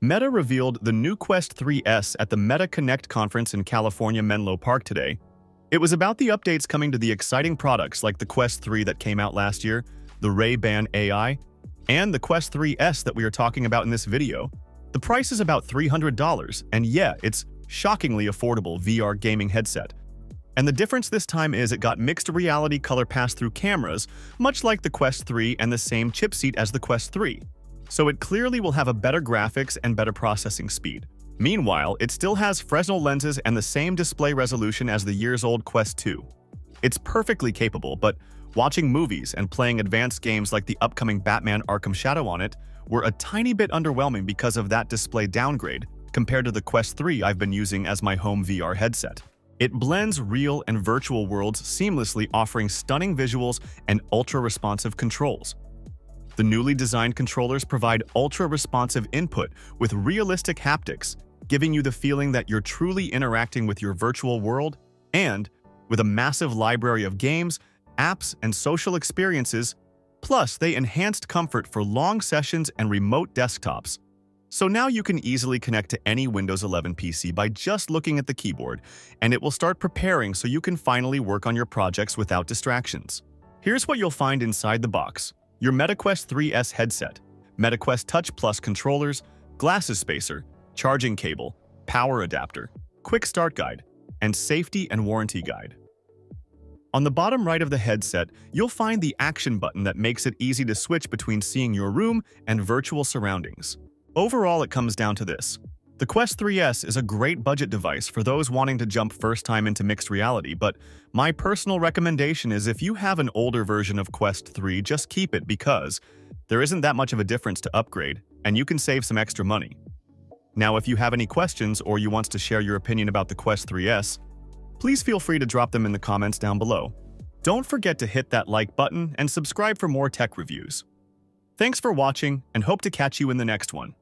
Meta revealed the new Quest 3S at the Meta Connect conference in California Menlo Park today. It was about the updates coming to the exciting products like the Quest 3 that came out last year, the Ray-Ban AI, and the Quest 3S that we are talking about in this video. The price is about $300, and yeah, it's shockingly affordable VR gaming headset. And the difference this time is it got mixed reality color pass-through cameras, much like the Quest 3 and the same chipset as the Quest 3. So it clearly will have a better graphics and better processing speed. Meanwhile, it still has Fresnel lenses and the same display resolution as the years-old Quest 2. It's perfectly capable, but watching movies and playing advanced games like the upcoming Batman Arkham Shadow on it were a tiny bit underwhelming because of that display downgrade compared to the Quest 3 I've been using as my home VR headset. It blends real and virtual worlds seamlessly, offering stunning visuals and ultra-responsive controls. The newly designed controllers provide ultra-responsive input with realistic haptics, giving you the feeling that you're truly interacting with your virtual world, and with a massive library of games, apps, and social experiences. Plus, they enhanced comfort for long sessions and remote desktops. So now you can easily connect to any Windows 11 PC by just looking at the keyboard, and it will start preparing so you can finally work on your projects without distractions. Here's what you'll find inside the box: your MetaQuest 3S headset, MetaQuest Touch Plus controllers, glasses spacer, charging cable, power adapter, quick start guide, and safety and warranty guide. On the bottom right of the headset, you'll find the action button that makes it easy to switch between seeing your room and virtual surroundings. Overall, it comes down to this: the Quest 3S is a great budget device for those wanting to jump first time into mixed reality, but my personal recommendation is if you have an older version of Quest 3, just keep it because there isn't that much of a difference to upgrade, and you can save some extra money. Now, if you have any questions or you want to share your opinion about the Quest 3S, please feel free to drop them in the comments down below. Don't forget to hit that like button and subscribe for more tech reviews. Thanks for watching, and hope to catch you in the next one.